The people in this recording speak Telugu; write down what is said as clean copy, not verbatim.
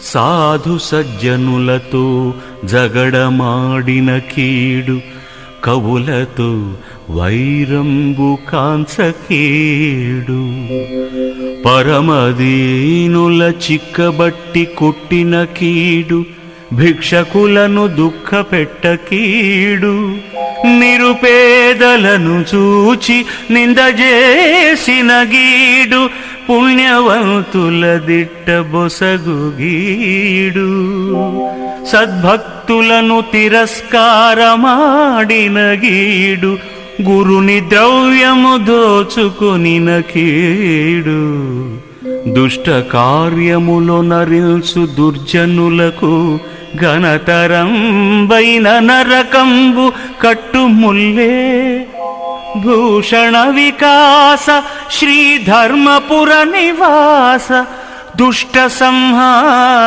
సాధు సజ్జనులతో జగడమాడిన కీడు, కవులతో వైరంబు కాంచకీడు. పరమదీనుల చిక్కబట్టి కొట్టిన కీడు, భిక్షకులను దుఃఖపెట్టకీడు. నిరుపేదలను చూచి నిందజేసిన గీడు, పుణ్యవంతుల దిట్టబొసగు గీడు. సద్భక్తులను తిరస్కారమాడిన గీడు, గురుని ద్రవ్యము దోచుకొనిన కీడు. దుష్ట కార్యములో నరించు దుర్జనులకు, ఘనతరంబైన నరకంబు కట్టుముల్లే. భూషణ వికాస శ్రీధర్మపుర నివాస, దుష్ట సంహార